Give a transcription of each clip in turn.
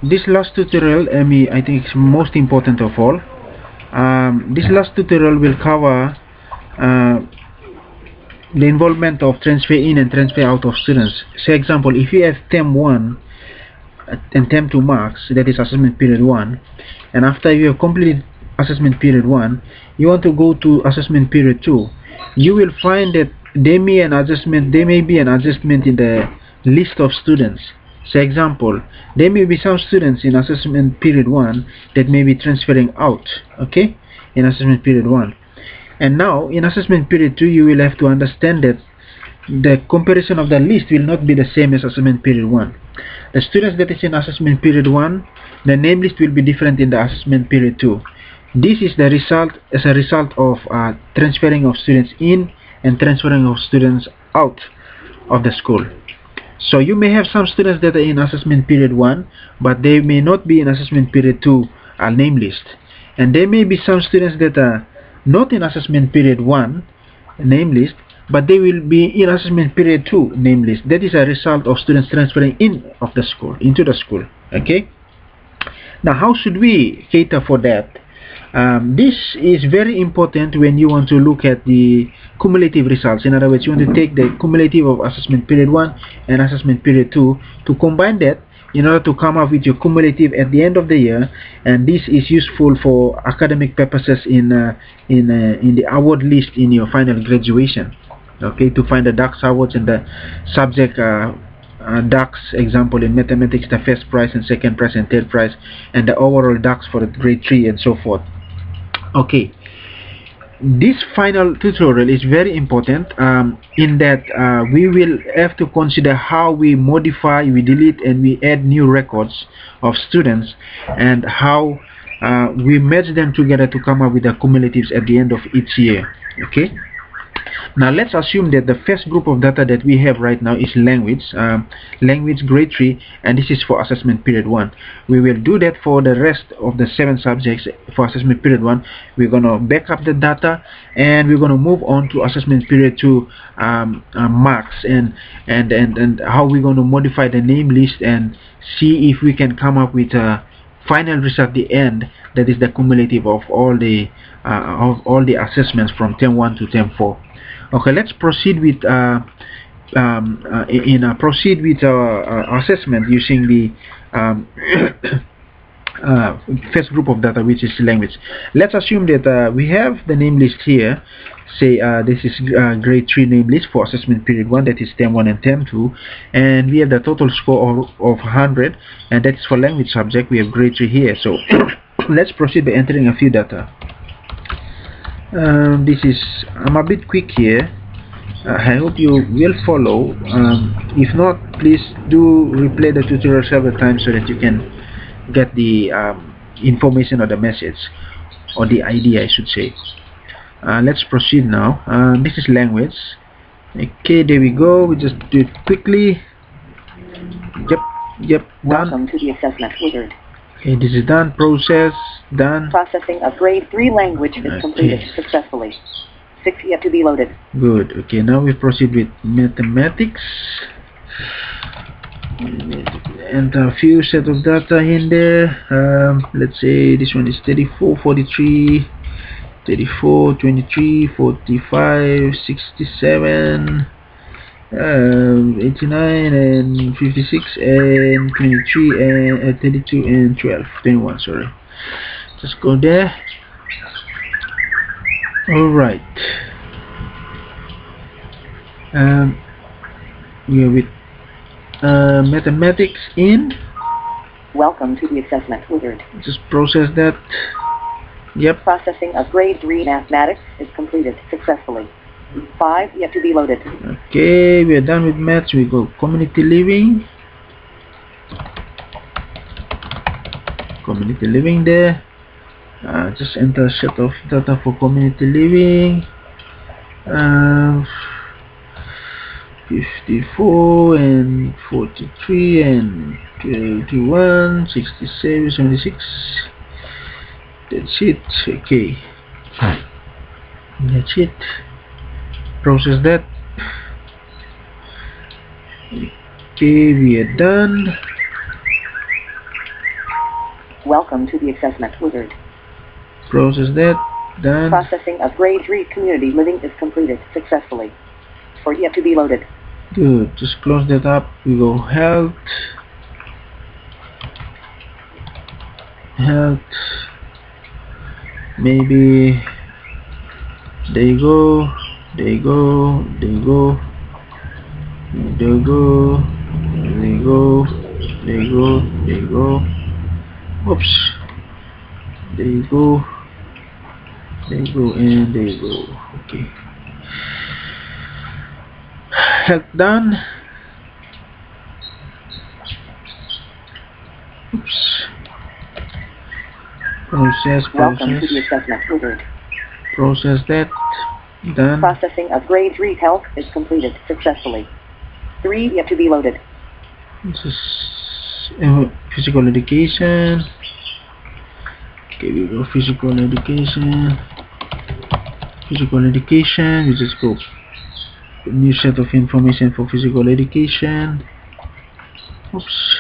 this last tutorial, I think it's most important of all. This last tutorial will cover the involvement of transfer in and transfer out of students. Say example, if you have term 1 and term 2 marks, that is assessment period 1, and after you have completed assessment period 1, you want to go to assessment period 2, you will find that there may be an adjustment in the list of students. Say example, there may be some students in assessment period 1 that may be transferring out, okay, in assessment period 1. And now in assessment period 2, you will have to understand that the comparison of the list will not be the same as assessment period 1. The students that is in assessment period 1, the name list will be different in the assessment period 2. This is the result as a result of transferring of students in and transferring of students out of the school. So you may have some students that are in assessment period 1, but they may not be in assessment period 2 name list. And there may be some students that are not in assessment period 1 name list, but they will be in assessment period 2 name list. That is a result of students transferring into the school. Okay. Now, how should we cater for that? This is very important when you want to look at the cumulative results. In other words, you want to take the cumulative of assessment period 1 and assessment period 2 to combine that in order to come up with your cumulative at the end of the year. And this is useful for academic purposes in the award list in your final graduation. Okay, to find the DAX awards and the subject DAX, example in mathematics, the first prize and second prize and third prize, and the overall DAX for the grade 3 and so forth. Okay, this final tutorial is very important in that we will have to consider how we modify, we delete, and we add new records of students, and how we merge them together to come up with the cumulatives at the end of each year. Okay. Now let's assume that the first group of data that we have right now is language grade 3, and this is for assessment period 1. We will do that for the rest of the 7 subjects for assessment period 1. We're going to back up the data, and we're going to move on to assessment period 2 marks, and how we're going to modify the name list and see if we can come up with a final result at the end that is the cumulative of all the assessments from term 1 to term 4. Okay, let's proceed with our assessment using the first group of data, which is language. Let's assume that we have the name list here. Say this is grade 3 name list for assessment period 1, that is term 1 and term 2, and we have the total score of 100, and that is for language subject. We have grade 3 here. So let's proceed by entering a few data. I'm a bit quick here. I hope you will follow. If not, please do replay the tutorial several times so that you can get the information or the message, or the idea I should say. Let's proceed now. This is language. Okay, there we go. We just do it quickly. Yep, Welcome to the assessment wizard. Okay, this is done. Process done. Processing of grade 3 language is completed successfully. 6 yet to be loaded. Good. Okay, now we proceed with mathematics. And a few set of data in there. Let's say this one is 34, 43, 34, 23, 45, 67, 89 and 56 and 23 and 32 and 12, 21, sorry. Just go there. Alright. We are with mathematics in. Welcome to the assessment wizard. Just process that. Yep. Processing of grade 3 mathematics is completed successfully. 5 yet to be loaded. Okay, we are done with maths. We go community living. Community living there. Just enter a set of data for community living. 54 and 43 and 21, 67, 76. That's it. Okay. That's it. Process that. Okay, we are done. Welcome to the assessment wizard. Process that. Done. Processing of grade 3 community living is completed successfully. Or yet to be loaded. Good. Just close that up. We go health. Maybe there you go. Oops. There you go, and there you go. Okay. Health done. Oops. Welcome to the assessment wizard. Process that. Done. Processing of grade 3 health is completed successfully. 3 yet to be loaded. This is physical education. Okay, we go physical education. We just go new set of information for physical education. Oops.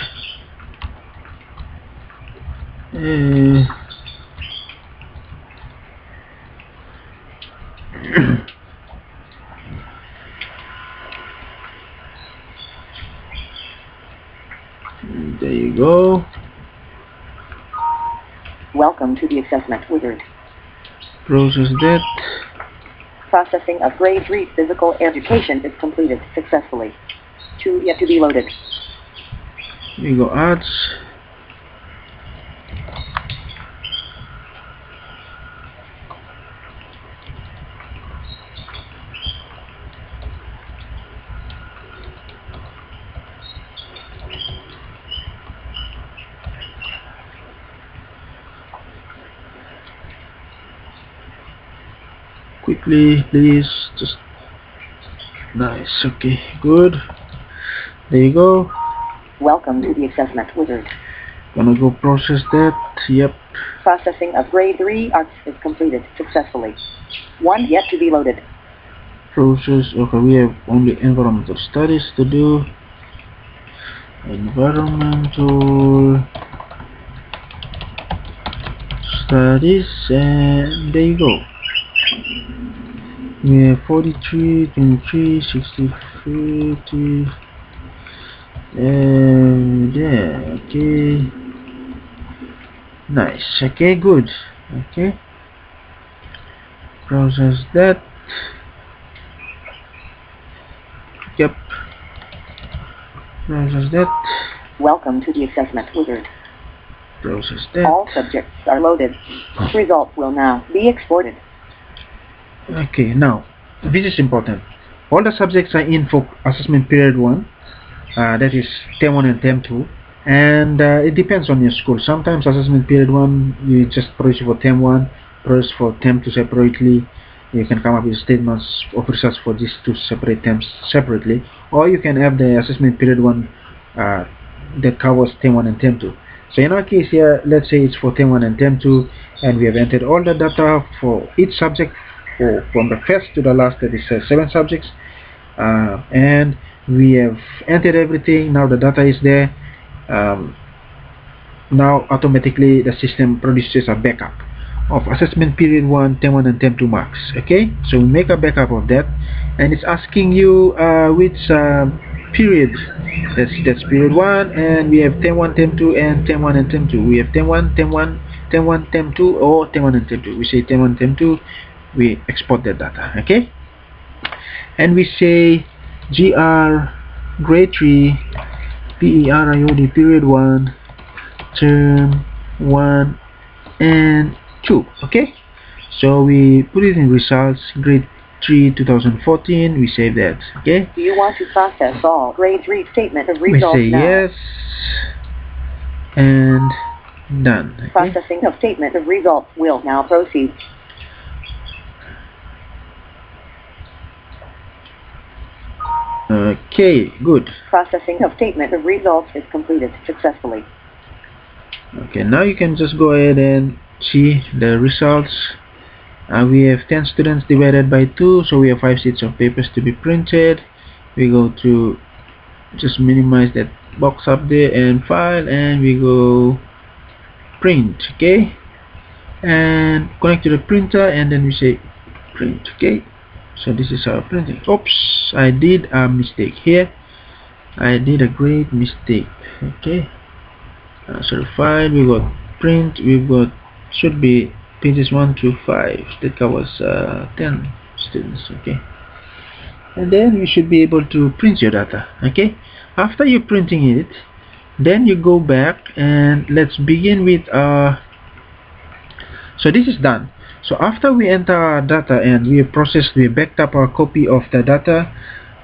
There you go. Welcome to the assessment wizard. Process that. Processing of grade 3 physical education is completed successfully. 2 yet to be loaded. We go arts. Quickly, please. Just nice. Okay, good. There you go. Welcome to the assessment wizard. Gonna go process that. Yep. Processing of grade 3 arts is completed successfully. 1 yet to be loaded. Process. Okay, we have only environmental studies to do. Environmental studies, and there you go. We have 43, 23, 60, 50, and yeah, okay. Nice. Okay, good. Okay. Process that. Yep. Process that. Welcome to the assessment wizard. Process that. All subjects are loaded. Results will now be exported. Okay, now this is important. All the subjects are in for assessment period 1, that is term 1 and term 2, and it depends on your school. Sometimes assessment period 1 you just produce for term 1, produce for term 2 separately. You can come up with statements of results for these two separate terms separately, or you can have the assessment period 1 that covers term 1 and term 2. So in our case here, let's say it's for term 1 and term 2, and we have entered all the data for each subject from the first to the last, that is 7 subjects, and we have entered everything. Now the data is there. Now automatically the system produces a backup of assessment period 1, term 1 and term 2 marks. Okay, so we make a backup of that, and it's asking you which period. That's period 1, and we have term 1, term 2, and term 1 and term 2. We have term 1, term 1, term 1, term 2, or term 1 and term 2. We say term 1, term 2. We export that data. Okay, and we say gr grade 3 period period 1, term 1 and 2. Okay, so we put it in results, grade 3 2014. We save that. Okay, Do you want to process all grade 3 statement of we results say now? yes, and done. Okay, Processing of statement of results will now proceed. okay, good. Processing of statement of results is completed successfully. Okay, now you can just go ahead and see the results. We have 10 students divided by 2, so we have 5 sheets of papers to be printed. We go to just minimize that box up there and file, and we go print, okay, and connect to the printer, and then we say print. Okay, so this is our printing. Oops, I did a mistake here. I did a great mistake. Okay, so the file, we got print, we got, should be pages 1 to 5, that covers 10 students. Okay, and then you should be able to print your data. Okay, after you're printing it, then you go back and let's begin with so this is done. So after we enter our data and we processed, we backed up our copy of the data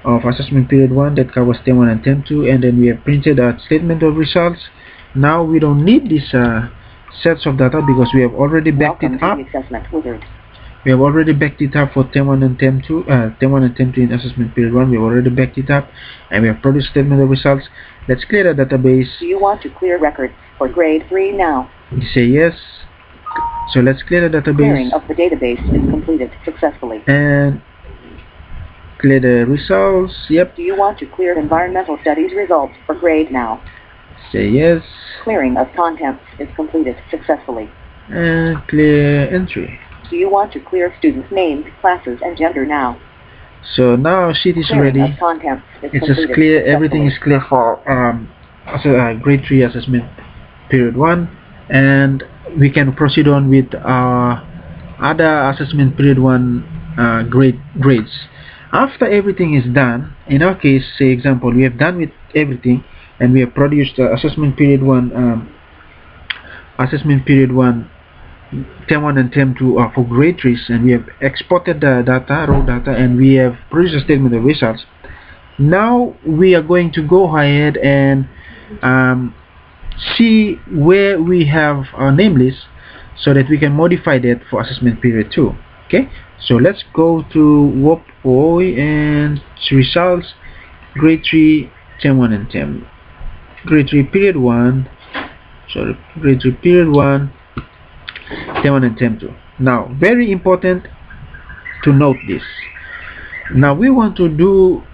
of assessment period 1 that covers term 1 and term 2, and then we have printed our statement of results. Now we don't need these sets of data because we have already backed it up. We have already backed it up for term 1 and term 2, term 1 and term 2 in assessment period 1. We have already backed it up, and we have produced statement of results. Let's clear the database. Do you want to clear records for grade 3 now? You say yes. So let's clear the database. Clearing of the database is completed successfully. And clear the results. Yep. Do you want to clear environmental studies results for grade now? Say yes. Clearing of contents is completed successfully. And clear entry. Do you want to clear students' names, classes, and gender now? So now sheet is Clearing ready. of contents is It's just completed clear. Everything is successfully. clear for grade 3 assessment period 1, and we can proceed on with other assessment period 1 grades. After everything is done, in our case, say example, we have done with everything, and we have produced assessment period 1 term 1 and term 2 for grade 3, and we have exported the data, raw data, and we have produced a statement of results. Now we are going to go ahead and see where we have our name list so that we can modify that for assessment period 2. Okay, so let's go to WOPOI and results, grade 3 term 1 and term, grade 3 period 1, sorry, grade 3 period 1, term 1 and term 2. Now very important to note this. Now we want to do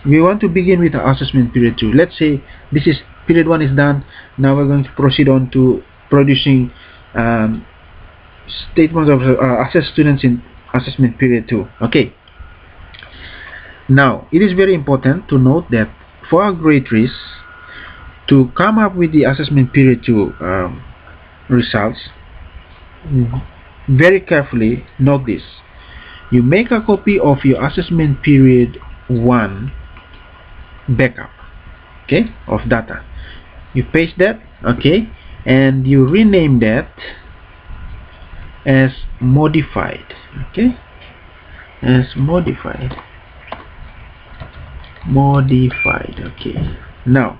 we want to begin with the assessment period 2. Let's say this is period 1 is done. Now we're going to proceed on to producing statements of assessed students in assessment period 2. Okay, now it is very important to note that for our grade 3s to come up with the assessment period 2 results, very carefully note this. You make a copy of your assessment period 1 backup, okay, of data. You paste that, okay, and you rename that as modified, okay, as modified, okay. Now,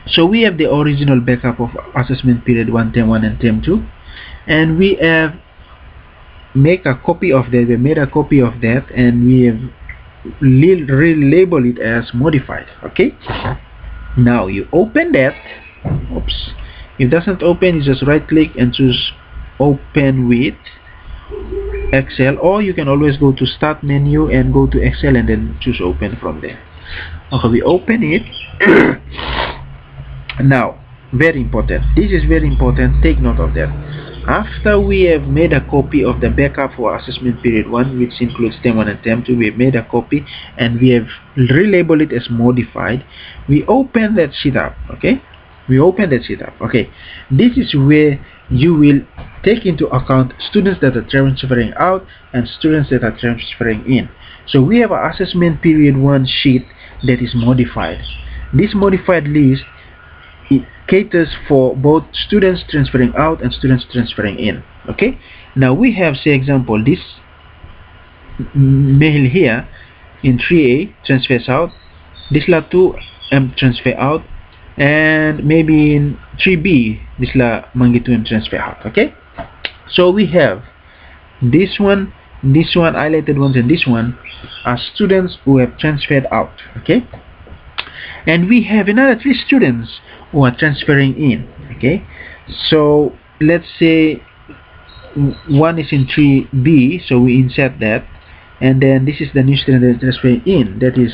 so we have the original backup of assessment period 1, term 1 and term 2, and we have make a copy of that. We made a copy of that, and we have relabel it as modified. Okay, now you open that. Oops, if it doesn't open, you just right click and choose open with Excel, or you can always go to start menu and go to Excel and then choose open from there. Okay, we open it. Now very important, this is very important, take note of that. After we have made a copy of the backup for assessment period 1, which includes term 1 and term 2, we have made a copy and we have relabeled it as modified. We open that sheet up. Okay, we open that sheet up. Okay, this is where you will take into account students that are transferring out and students that are transferring in. So we have an assessment period 1 sheet that is modified. This modified list, it caters for both students transferring out and students transferring in. Okay, now we have, say example, this male here in 3A transfers out, this la 2M transfer out, and maybe in 3B this la mangi 2M transfer out. Okay, so we have this one, highlighted ones, and this one are students who have transferred out. Okay, and we have another 3 students who are transferring in. Okay, so let's say one is in 3B, so we insert that, and then this is the new student that is transferring in, that is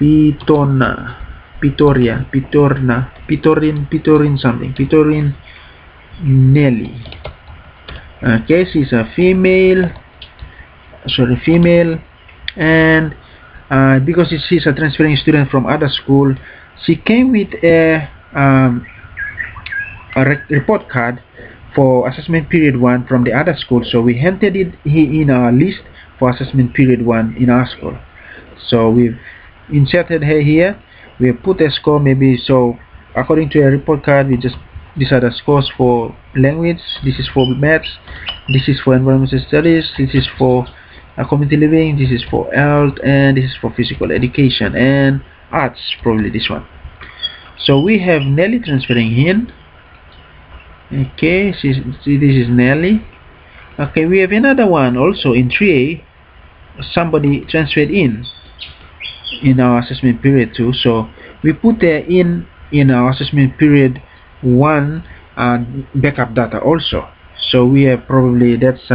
Pitorin Nelly. Okay, she's a female, and because she's a transferring student from other school, she came with a report card for assessment period 1 from the other school, so we entered it in our list for assessment period 1 in our school. So we've inserted her here, we put a score maybe, so according to a report card these are the scores for language, this is for maths, this is for environmental studies, this is for community living, this is for health, and this is for physical education, and arts, probably this one. So we have Nelly transferring in. Okay, this is Nelly. Okay, we have another one also in 3A, somebody transferred in our assessment period 2, so we put her in our assessment period 1 backup data also. So we have probably that's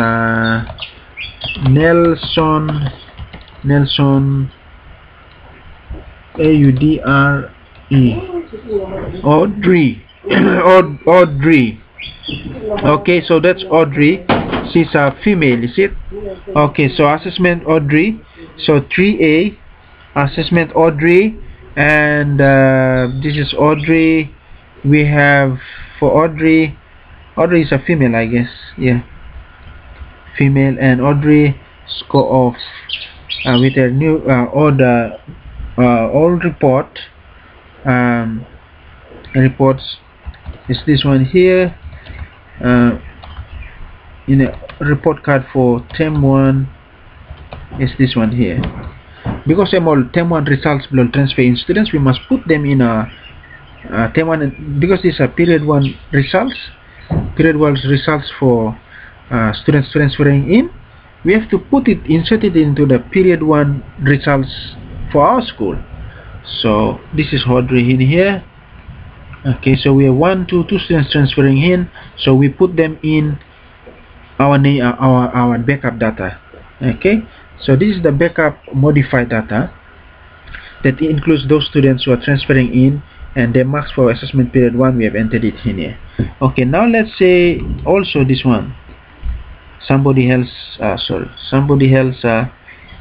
Nelson Audre Audrey. Okay, so that's Audrey, she's a female, is it? Okay, so assessment Audrey, so 3A assessment Audrey, and this is Audrey. We have for Audrey is a female, I guess, yeah, female, and Audrey score of with a new old report reports is this one here, in a report card for term 1 is this one here. Because term 1 results will transfer in students, we must put them in a term 1, because these are period 1 results for students transferring in, we have to insert it into the period 1 results for our school. So this is Audrey in here. Okay, so we have two students transferring in, so we put them in our name, our backup data. Okay, so this is the backup modified data that includes those students who are transferring in, and their marks for assessment period 1 we have entered it in here. Okay, now let's say also this one, somebody else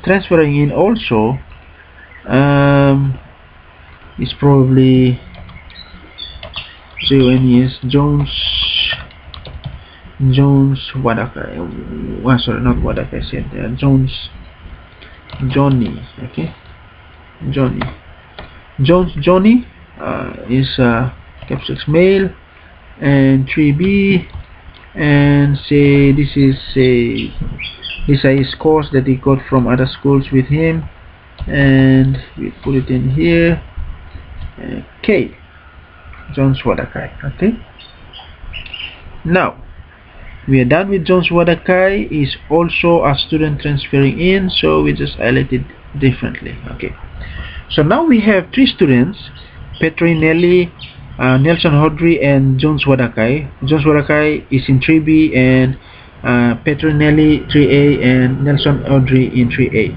transferring in also, is probably Jones Wadakai, sorry, not Wadakai, said Johnny. Okay, Johnny is capital male, and 3B, and say these are his scores that he got from other schools with him, and we put it in here. Okay, Jones Wadakai. Okay, now we are done with Jones Wadakai. Is also a student transferring in, so we just highlight it differently. Okay, so now we have 3 students, Petrinelli, Nelson Audrey, and Jones Wadakai. Jones Wadakai is in 3B, and Petrinelli 3A, and Nelson Audrey in 3A.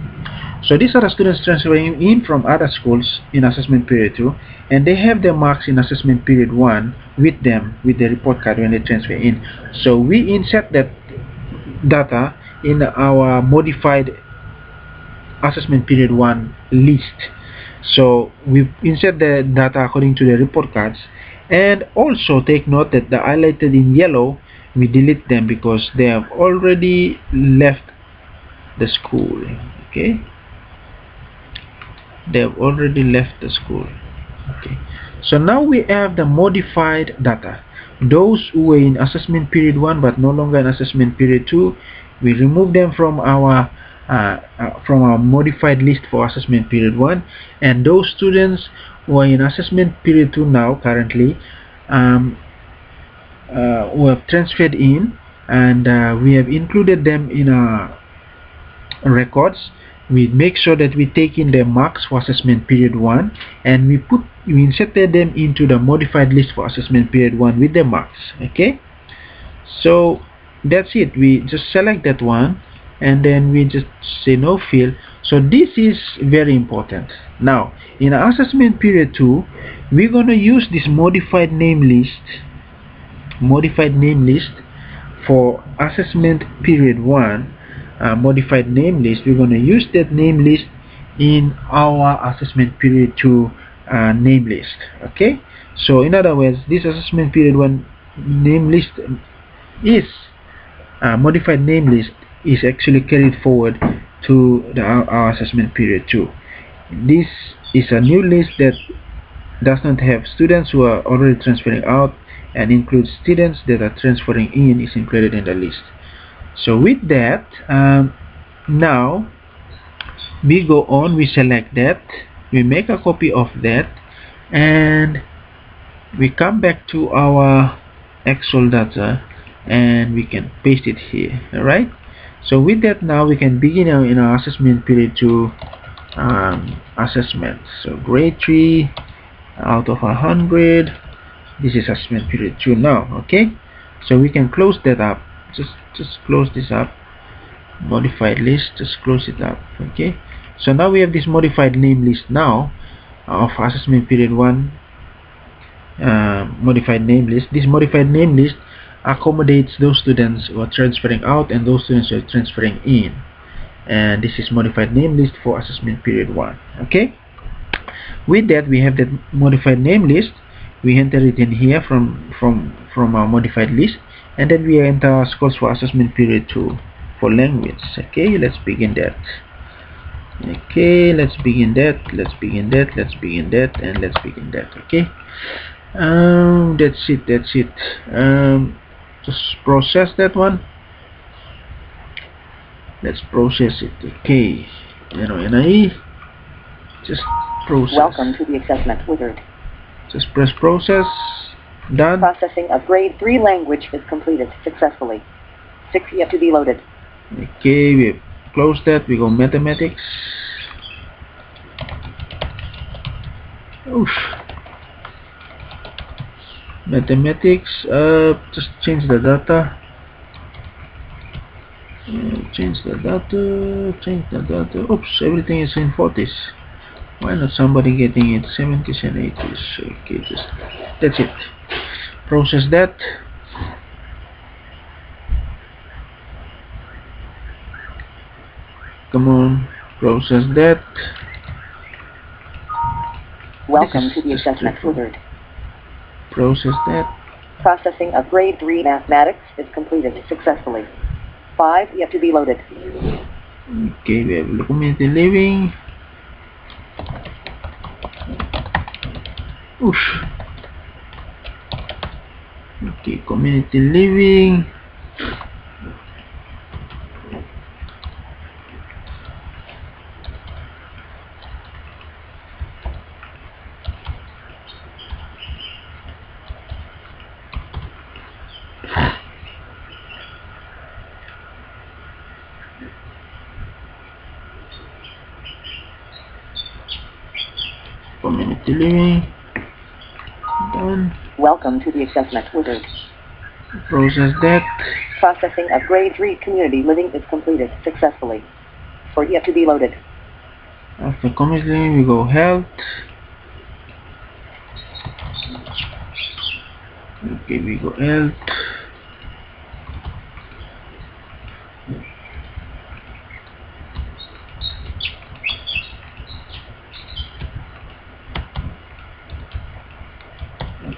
So these are the students transferring in from other schools in assessment period 2, and they have their marks in assessment period 1 with them, with the report card when they transfer in. So we insert that data in our modified assessment period 1 list. So we insert the data according to the report cards, and also take note that the highlighted in yellow, we delete them because they have already left the school. Okay, they have already left the school. Okay, so now we have the modified data. Those who were in assessment period 1 but no longer in assessment period 2, we remove them from our modified list for assessment period 1, and those students who are in assessment period 2 now currently, who have transferred in, and we have included them in our records. We make sure that we take in their marks for assessment period 1, and we inserted them into the modified list for assessment period 1 with their marks. Okay, so that's it. We just select that one, and then we just say no field. So this is very important. Now in assessment period 2, we're going to use this modified name list for assessment period 1. Modified name list, we're going to use that name list in our assessment period 2 name list. Okay, so in other words, this assessment period 1 name list is modified name list is actually carried forward to our assessment period 2. This is a new list that does not have students who are already transferring out and includes students that are transferring in is included in the list. So with that, now we go on, we select that, we make a copy of that, and we come back to our Excel data and we can paste it here. Alright, so with that, now we can begin in our assessment period 2 assessment. So grade 3 out of 100, this is assessment period 2 now. Okay, so we can close that up. Just close this up. Modified list, just close it up. Okay, so now we have this modified name list now of assessment period 1 modified name list. This modified name list accommodates those students who are transferring out and those students who are transferring in, and this is modified name list for assessment period 1. Okay, with that, we have that modified name list. We enter it in here from our modified list, and then we enter our scores for assessment period 2 for language. Okay, let's begin that. Okay, let's begin that, and let's begin that. Okay, that's it. Just process that one. Let's process it. Okay, NIE, just process. Welcome to the assessment wizard. Just press process. Done. Processing of grade 3 language is completed successfully. 6 yet to be loaded. Okay, we close that. We go mathematics. Oof. Mathematics. Just change the data. Change the data. Oops, everything is in 40s. Why not somebody getting it 70s and 80s? Okay, that's it. Process that. Come on, process that. Welcome to the assessment wizard. Process that. Processing of grade 3 mathematics is completed successfully. 5 yet to be loaded. Okay, we have community living. Oof. Okay, community living. Community living. Done. Welcome to the assessment wizard. Process that. Processing of grade 3 community living is completed successfully. 4 yet to be loaded. After community living, we go health. Okay, we go health.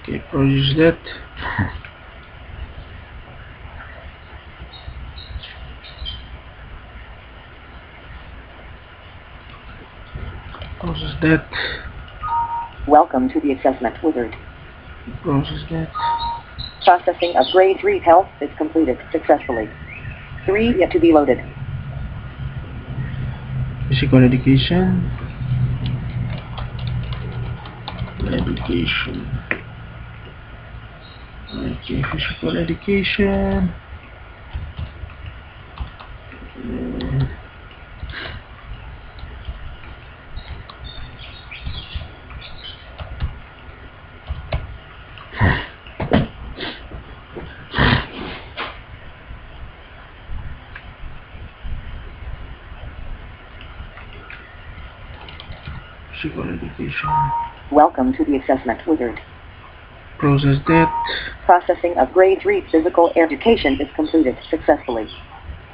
Okay, process that. Process that. Welcome to the assessment wizard. Process that. Processing of grade 3 health is completed successfully. 3 yet to be loaded. Physical education. Okay, physical education. physical education. Welcome to the assessment wizard. Process that. Processing of grade 3 physical education is completed successfully.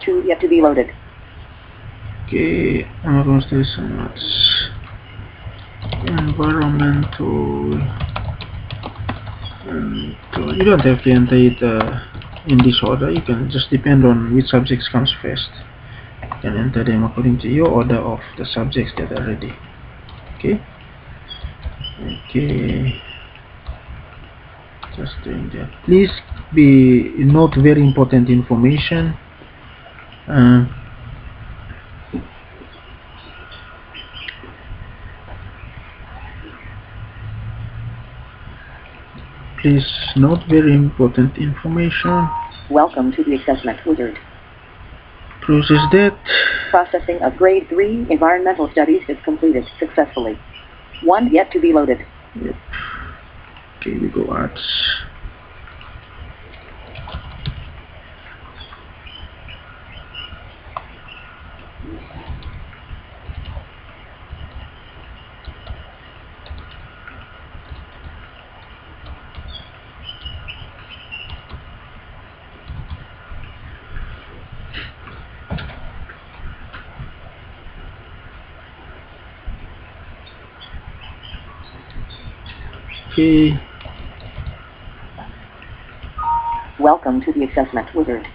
2 yet to be loaded. Okay, environmental. And you don't have to enter it in this order. You can just depend on which subjects comes first. You can enter them according to your order of the subjects that are ready. Okay. Just doing that. Please note very important information. Please note very important information. Welcome to the assessment wizard. Process that. Processing of grade 3 environmental studies is completed successfully. 1 yet to be loaded. Yep. Okay, we go arts. Okay. Welcome to the assessment wizard.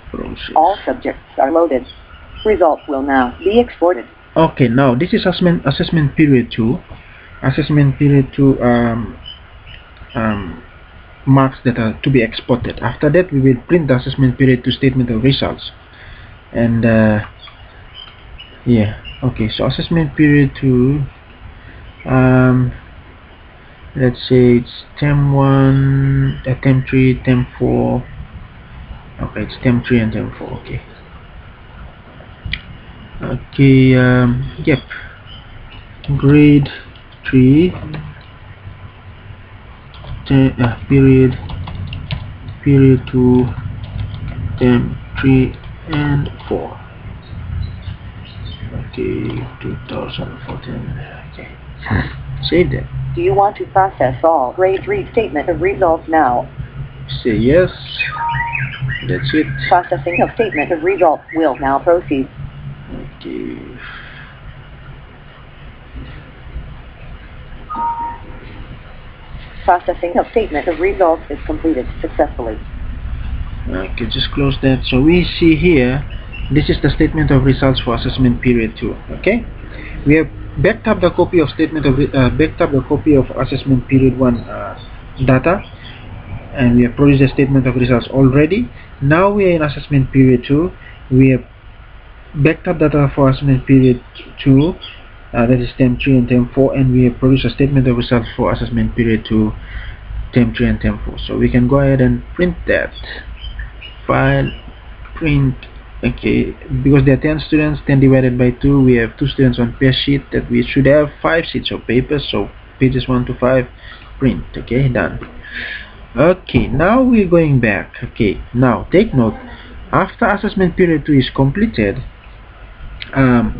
Process. All subjects are loaded. Results will now be exported. Okay, now this is assessment period 2. Assessment period 2 marks that are to be exported. After that, we will print the assessment period 2 statement of results. And yeah, okay. So assessment period 2. Let's say it's term 1, term 3, term 4. Okay, it's term 3 and term 4. Okay. Okay. Yep. Grade 3. Period 2, term 3 and 4. Okay, 2014. Okay. Save that. Do you want to process all grade 3 statement of results now? Say yes. That's it. Processing of statement of results will now proceed. Okay. Processing of statement of results is completed successfully. Okay, just close that. So we see here, this is the statement of results for assessment period 2. Okay, we have backed up the copy of assessment period 1 data, and we have produced a statement of results already. Now we are in assessment period 2. We have backed up data for assessment period 2, that is term 3 and term 4, and we have produced a statement of results for assessment period 2, term 3 and term 4. So we can go ahead and print that. File, print. Okay, because there are 10 students, 10 divided by 2, we have 2 students on per sheet, that we should have 5 sheets of paper, so pages 1 to 5, print. Okay, done. Okay, now we're going back. Okay, now take note, after assessment period 2 is completed,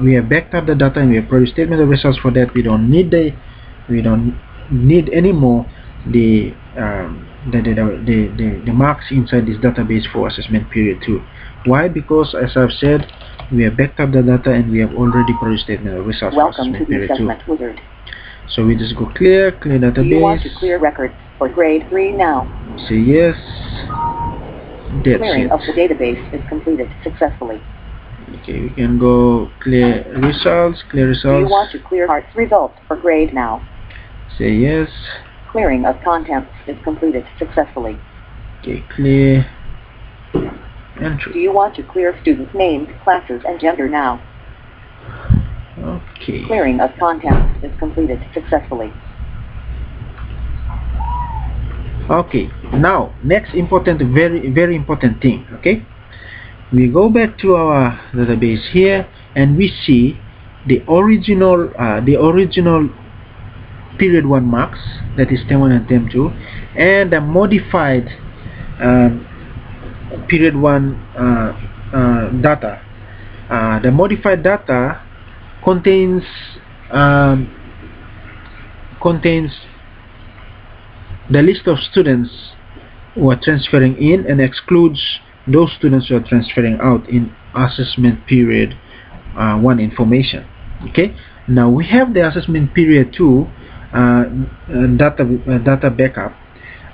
we have backed up the data and we have produced statement of results for that. We don't need anymore the marks inside this database for assessment period 2. Why? Because as I've said, we have backed up the data and we have already produced statement of results for assessment period 2. Welcome to the assessment wizard. So we just go clear database. Do you want to clear records for grade 3 now? Say yes. That's Clearing it. of the database is completed successfully. Okay, we can go clear results. Do you want to clear arts results for grade now? Say yes. Clearing of contents is completed successfully. Okay, clear entry. Do you want to clear student names, classes, and gender now? Okay. Clearing of contents is completed successfully. Okay, now next important, very important thing. Okay, we go back to our database here and we see the original period 1 marks, that is term 1 and term 2, and the modified period 1 data. The modified data contains um, contains the list of students who are transferring in and excludes those students who are transferring out in assessment period 1 information. Okay, now we have the assessment period 2 data backup.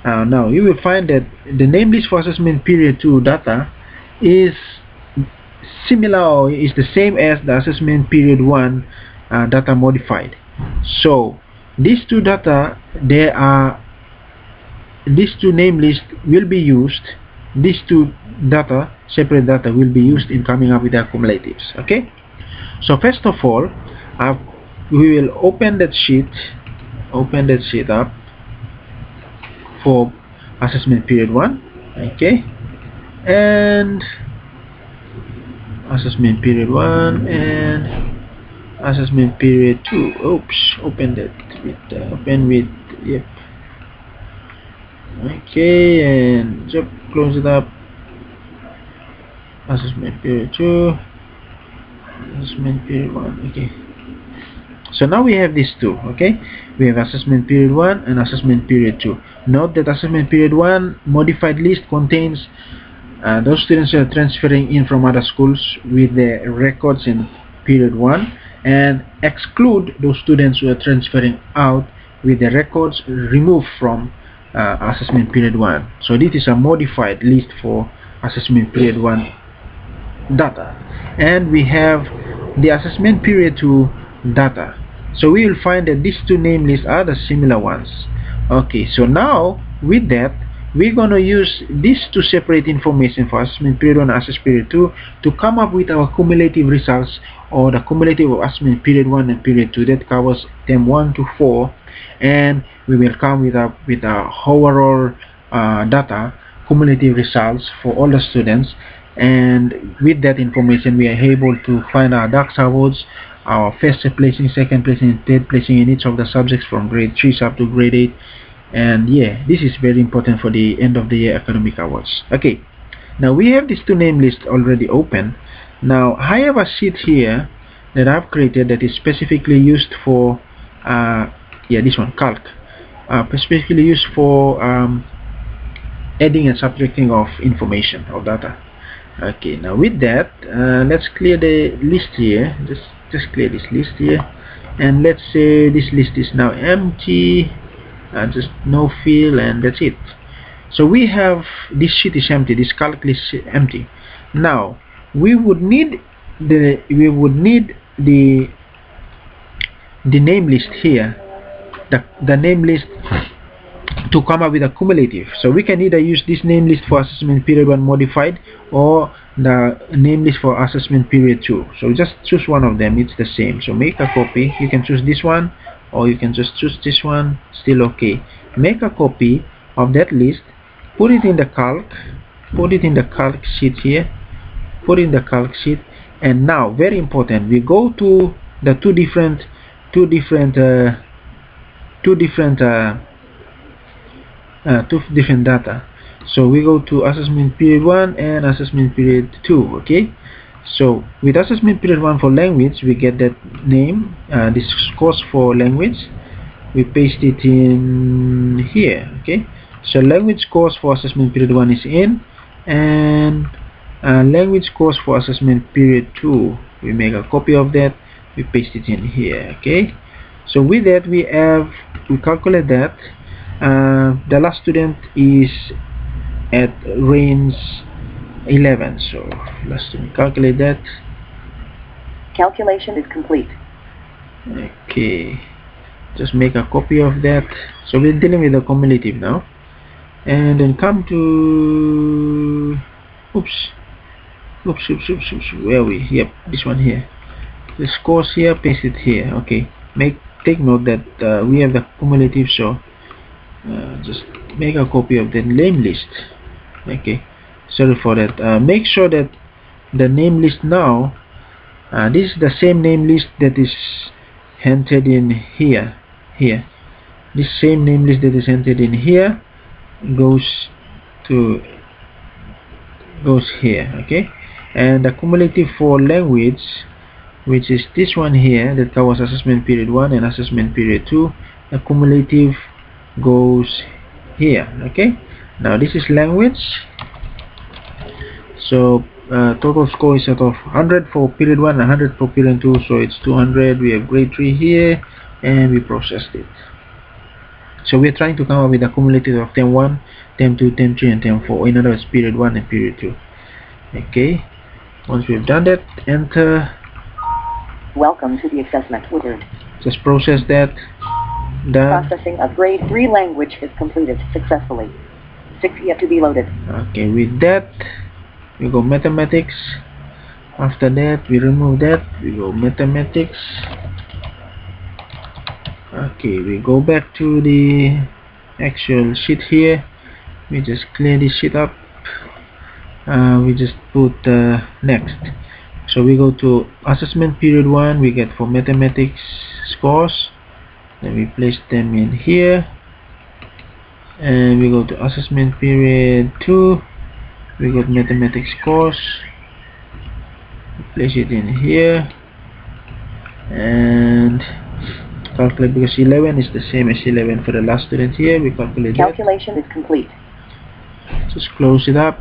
Now you will find that the name list for assessment period 2 data is similar or is the same as the assessment period 1 data modified. So these two data, these two name lists will be used. These two data, separate data, will be used in coming up with the accumulatives. Okay. So first of all, we will open that sheet up for assessment period 1. Okay, and assessment period 1 and assessment period 2. Oops, open that with yep. Okay, and just close it up. Assessment period 2, assessment period 1. Okay, so now we have these two. Okay, we have assessment period 1 and assessment period 2. Note that assessment period 1 modified list contains those students who are transferring in from other schools with the records in period 1, and exclude those students who are transferring out with the records removed from assessment period 1. So this is a modified list for assessment period 1 data. And we have the assessment period 2 data. So we will find that these two name lists are the similar ones. Okay, so now with that, we're going to use these two separate information for assessment period 1 and assessment period 2 to come up with our cumulative results, or the cumulative of assessment period 1 and period 2 that covers term 1 to 4, and we will come with a overall data cumulative results for all the students. And with that information, we are able to find our dark awards, our first placing, second placing, third placing in each of the subjects from grade 3 up to grade 8. And yeah, this is very important for the end of the year academic awards. Okay, now we have these two name lists already open. Now I have a sheet here that I've created that is specifically used for this one, calc, specifically used for adding and subtracting of information or data. Okay, now with that, let's clear the list here. Just clear this list here, and let's say this list is now empty. Just no field, and that's it. So we have this sheet is empty, this calc list is empty. Now we would need the name list here, the name list to come up with a cumulative. So we can either use this name list for assessment period 1 modified, or the name list for assessment period 2. So just choose one of them, it's the same. So make a copy. You can choose this one, or you can just choose this one, still okay. Make a copy of that list, put it in the calc, sheet here, put in the calc sheet. And now, very important, we go to the two different data. So we go to assessment period 1 and assessment period 2. Okay, so with assessment period 1 for language, we get that name, this course for language, we paste it in here. Okay, so language course for assessment period 1 is in, and language course for assessment period 2, we make a copy of that, we paste it in here. Okay, so with that we calculate that the last student is at range 11. So let's calculate that. Calculation is complete. Okay, just make a copy of that. So we're dealing with the cumulative now, and then come to where are we? Yep, this one here, this course here, paste it here. Okay, take note that we have the cumulative, so just make a copy of the name list. Okay, sorry for that. Make sure that the name list now, this is the same name list that is entered in here. This same name list that is entered in here goes here. Okay, and the cumulative for language which is this one here that covers assessment period 1 and assessment period 2. The cumulative goes here. Okay, now this is language. So total score is out of 100 for period 1 and 100 for period 2, so it's 200. We have grade 3 here, and we processed it. So we're trying to come up with a cumulative of term 1, term 2, term 3, and term 4. In other words, period 1 and period 2. Okay, once we've done that, enter. Welcome to the assessment wizard. Just process that. Done. Processing of grade 3 language is completed successfully. 6 yet to be loaded. Okay, with that, we go mathematics. After that, we remove that. We go mathematics. Okay, we go back to the actual sheet here. We just clear this sheet up. We just put next. So we go to assessment period 1. We get for mathematics scores. Then we place them in here. And we go to assessment period 2. We got mathematics scores. We place it in here. And calculate, because 11 is the same as 11 for the last student here. We calculate Calculation is complete. Just close it up.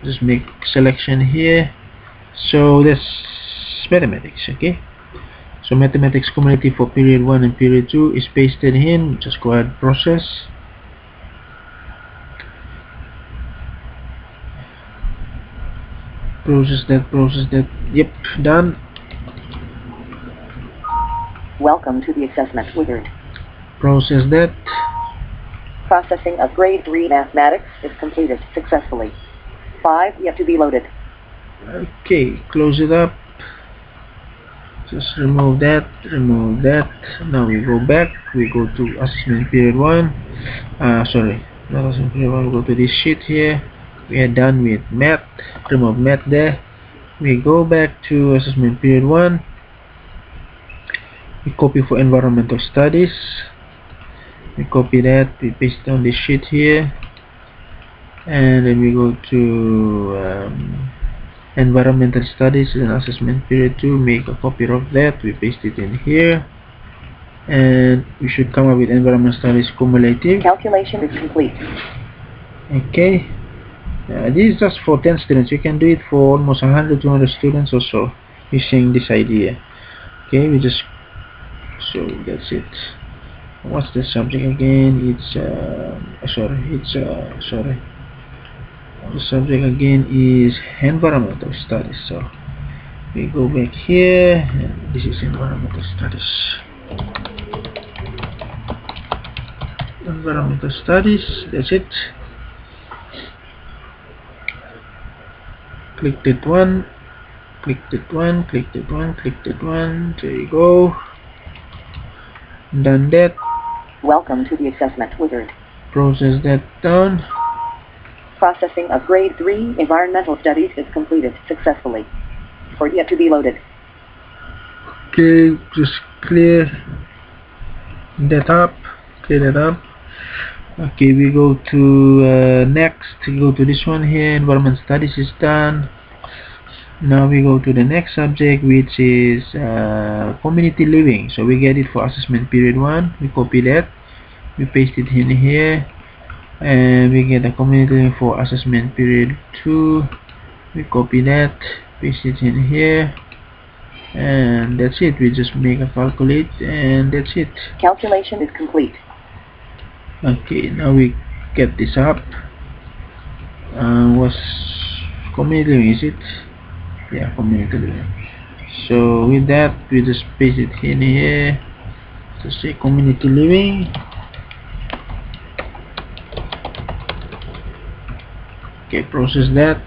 Just make selection here. So that's mathematics. Okay, so mathematics cumulative for period 1 and period 2 is pasted in. Just go ahead, process. Process that. Yep, done. Welcome to the assessment wizard. Process that. Processing of grade 3 mathematics is completed successfully. 5 yet to be loaded. Okay, close it up. Just remove that. Now we go back. We go to assessment period 1. Sorry, not assessment period 1. We go to this sheet here. We are done with math. Remove math there. We go back to assessment period 1. We copy for environmental studies. We copy that. We paste on this sheet here. And then we go to environmental studies and assessment period 2. Make a copy of that. We paste it in here. And we should come up with environmental studies cumulative. Calculation is complete. Okay. This is just for 10 students. You can do it for almost 100, 200 students or so using this idea. Okay, we just, so that's it. What's the subject again? It's the subject again is environmental studies. So we go back here, and this is environmental studies. Environmental studies, that's it. Click that one, click that one, click that one, click that one. There you go. Done that. Welcome to the assessment wizard. Process that down. Processing of grade 3 environmental studies is completed successfully. 4 yet to be loaded. Okay, just clear that up. Clear that up. Okay, we go to next. We go to this one here. Environment studies is done. Now we go to the next subject, which is community living. So we get it for assessment period 1. We copy that. We paste it in here. And we get a community living for assessment period 2. We copy that. Paste it in here. And that's it. We just make a calculate, and that's it. Calculation is complete. Okay, now we get this up. What's community living, is it? Yeah, community living. So with that, we just paste it in here to say community living. Okay, process that.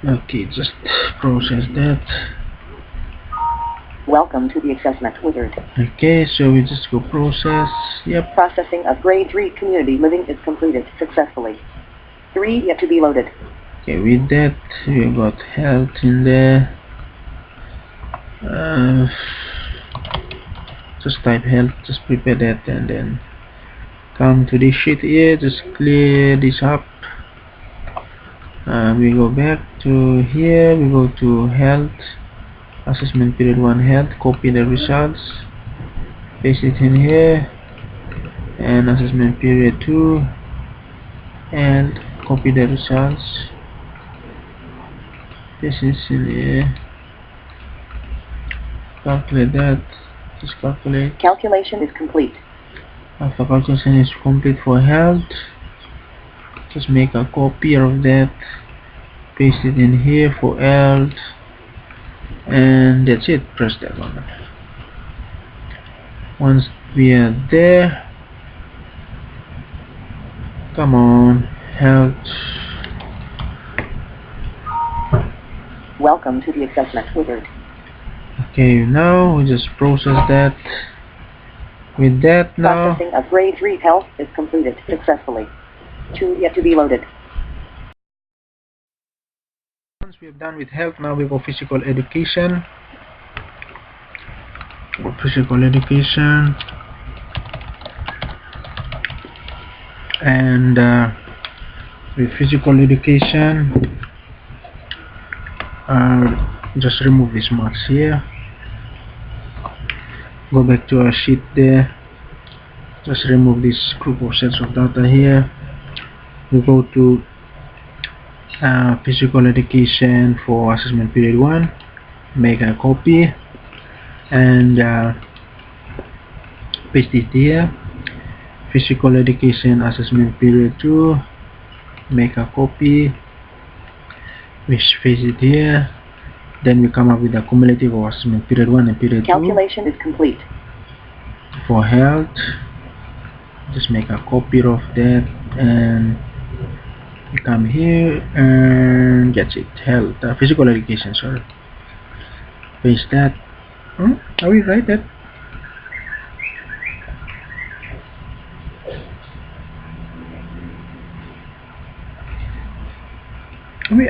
Okay, just process that. Welcome to the assessment wizard. Okay, so we just go process. Yep. Processing of grade 3 community living is completed successfully. 3 yet to be loaded. Okay, with that, we got health in there. Just type health, just prepare that, and then come to this sheet here, just clear this up. We go back to here, we go to health, assessment period 1 health, copy the results, paste it in here, and assessment period 2 and copy the results, paste it in here, calculate that, just calculate. Calculation is complete. After calculation is complete for health, just make a copy of that, paste it in here for health, and that's it. Press that one. Once we are there, come on, health. Welcome to the assessment wizard. Okay, now we just process that. With that now, Processing of grade 3 health is completed successfully. 2 yet to be loaded. once we have done with health, now we go physical education. Physical education, and with physical education, just remove these marks here. Go back to our sheet there. Just remove this group of sets of data here. We go to physical education for assessment period 1. Make a copy and paste it here. Physical education assessment period 2. Make a copy. We paste it here. Then we come up with a cumulative of assessment period 1 and period 2. Calculation is complete. For health, just make a copy of that and you come here and that's it. Health, physical education, sorry. Paste that. Are we right that?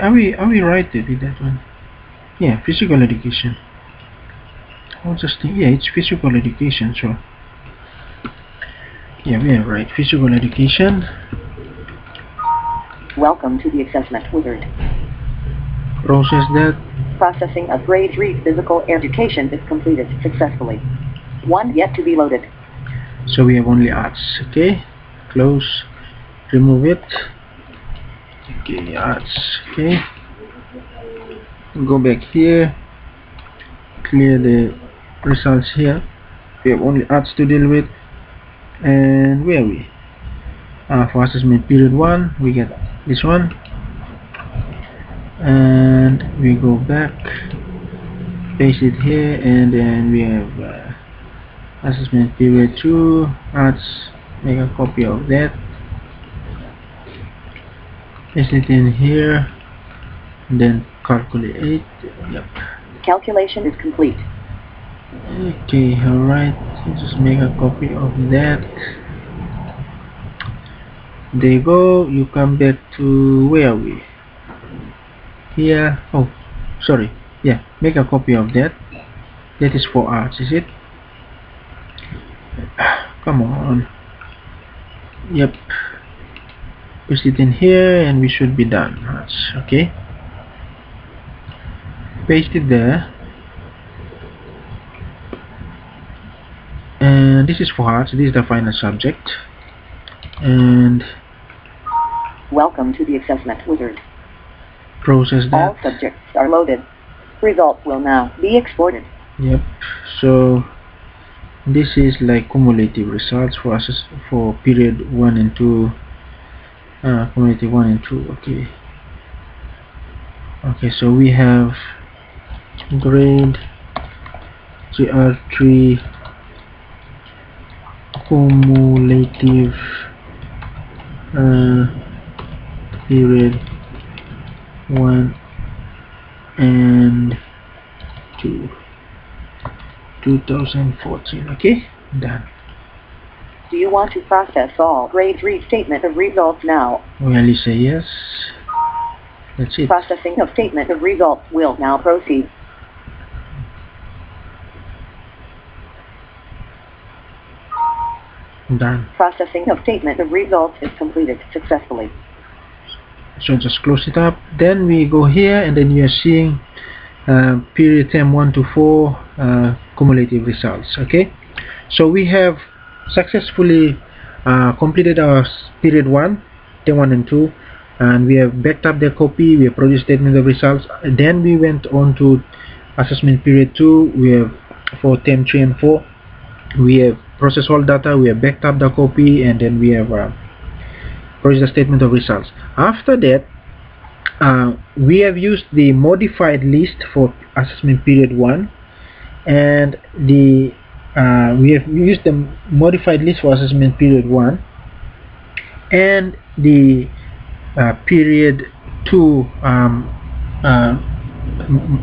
Are we right to do that one? Yeah, physical education. I'll just think, yeah, it's physical education, so yeah, we are right. Physical education. Welcome to the assessment wizard. Process that. Processing of grade 3 physical education is completed successfully. 1 yet to be loaded. So we have only arts. Okay, close, remove it. Okay, arts. Okay, go back here, clear the results here. We have only arts to deal with. And where are we? For assessment period 1, we get this one. And we go back, paste it here, and then we have assessment period 2, arts, make a copy of that, paste it in here, and then calculate it. Yep. Calculation is complete. Okay, alright, just make a copy of that. There you go. You come back to, where are we? Here. Oh, sorry. Yeah, make a copy of that. That is for arts, is it? Come on. Yep. Paste it in here and we should be done. Arts, okay. Paste it there. And this is for arts. This is the final subject. And welcome to the assessment wizard. Process that. All subjects are loaded. Results will now be exported. Yep. So this is like cumulative results for period 1 and 2. Cumulative 1 and 2. Okay. Okay. So we have grade GR3 cumulative period 1 and 2 2014. Okay, done. Do you want to process all grade 3 statement of results now? Well, say yes. That's it. Processing of statement of results will now proceed. Done. Processing of statement of results is completed successfully. So just close it up. Then we go here, and then you are seeing period term 1 to 4 cumulative results. Okay, so we have successfully completed our period 1, term 1 and 2, and we have backed up the copy, we have produced statement of results. Then we went on to assessment period 2. We have for term 3 and 4, we have processed all data, we have backed up the copy, and then we have produced the statement of results. After that, we have used the modified list for assessment period 1, and we have used the modified list for assessment period 1 and the period 2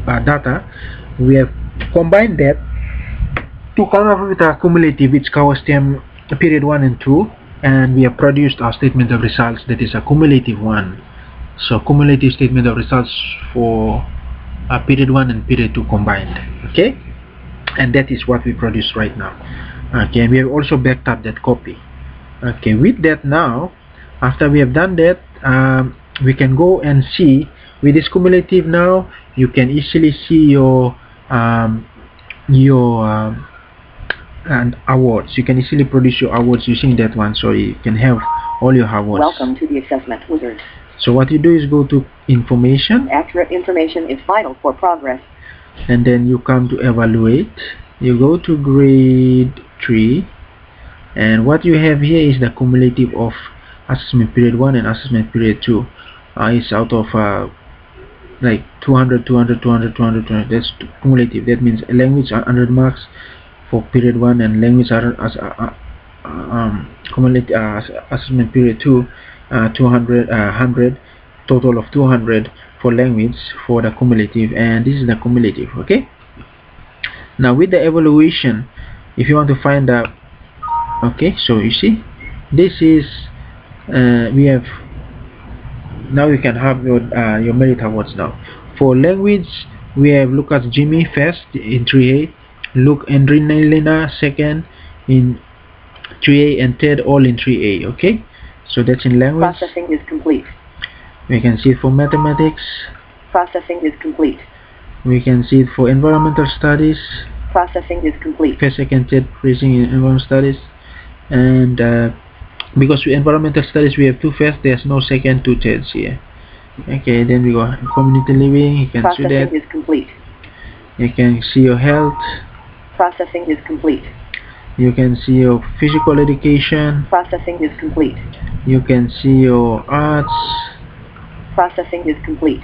data. We have combined that to come up with a cumulative which covers term period 1 and 2, and we have produced our statement of results that is a cumulative one. So cumulative statement of results for period 1 and period 2 combined. Okay, and that is what we produce right now. Okay, and we have also backed up that copy. Okay, with that, now after we have done that, we can go and see with this cumulative. Now you can easily see your and awards. You can easily produce your awards using that one, so you can have all your awards. Welcome to the assessment wizard. So what you do is go to information. Accurate information is vital for progress. And then you come to evaluate. You go to grade 3, and what you have here is the cumulative of assessment period 1 and assessment period 2. It's out of like 200, 200, 200, 200, 200. That's cumulative. That means language are 100 marks for period 1, and language are cumulative assessment period 2, 200, 100, total of 200 for language for the cumulative, and this is the cumulative. Okay, now with the evaluation, if you want to find out, okay, so you see this is we have, now you can have your merit awards. Now for language, we have Lucas Jimmy first in 3A, Luke Andrinelina second in 3A, and Ted all in 3A. Okay, so that's in language. Processing is complete. We can see it for mathematics. Processing is complete. We can see it for environmental studies. Processing is complete. First, second, third placing in environmental studies, and because with environmental studies we have 2 first, there's no second, 2 thirds here. Okay, then we go community living. You can see that. Processing is complete. You can see your health. Processing is complete. You can see your physical education. Processing is complete. You can see your arts. Processing is complete.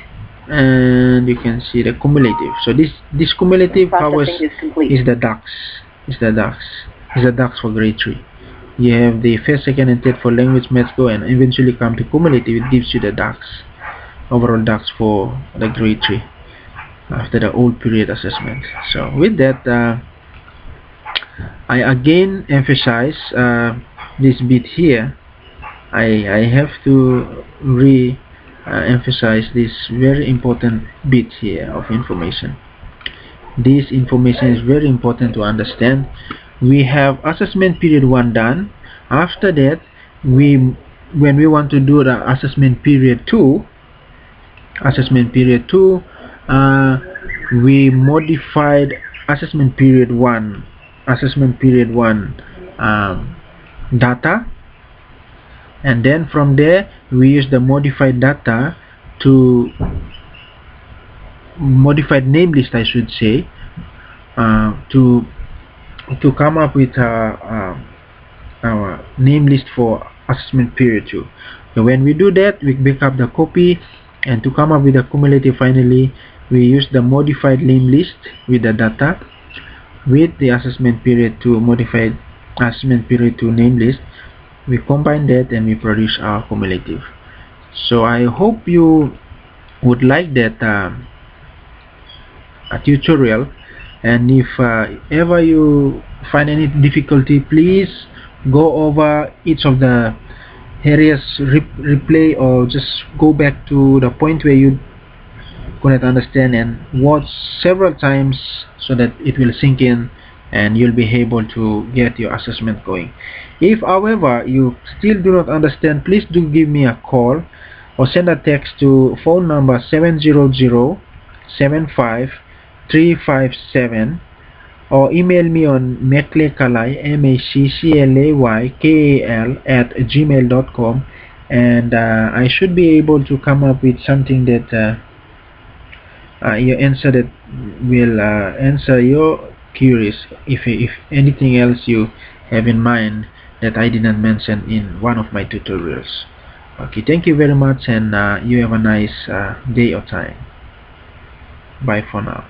And you can see the cumulative. So this cumulative covers is the DAX. Is the DAX for grade 3. You have the first, second, and third for language, maths, go, and eventually come to cumulative. It gives you the DAX, overall DAX for the grade 3 after the old period assessment. So with that, I again emphasize this bit here. I have to emphasize this very important bit here of information. This information is very important to understand. We have assessment period 1 done. After that, when we want to do the assessment period 2, we modified assessment period 1 data, and then from there we use the modified data to modified name list, I should say, to come up with our name list for assessment period 2. So when we do that, we back up the copy, and to come up with the cumulative, finally we use the modified name list with the data with the assessment period 2 modified assessment period 2 name list. We combine that and we produce our cumulative. So I hope you would like that a tutorial, and if ever you find any difficulty, please go over each of the areas, replay, or just go back to the point where you couldn't understand and watch several times so that it will sink in and you'll be able to get your assessment going. If however you still do not understand, please do give me a call. or send a text to phone number 700-75-357, or email me on maclaykalai, MACCLAYKAL @gmail.com, and I should be able to come up with something that your answer that will answer your queries. If anything else you have in mind that I did not mention in one of my tutorials. Okay, thank you very much, and you have a nice day or time. Bye for now.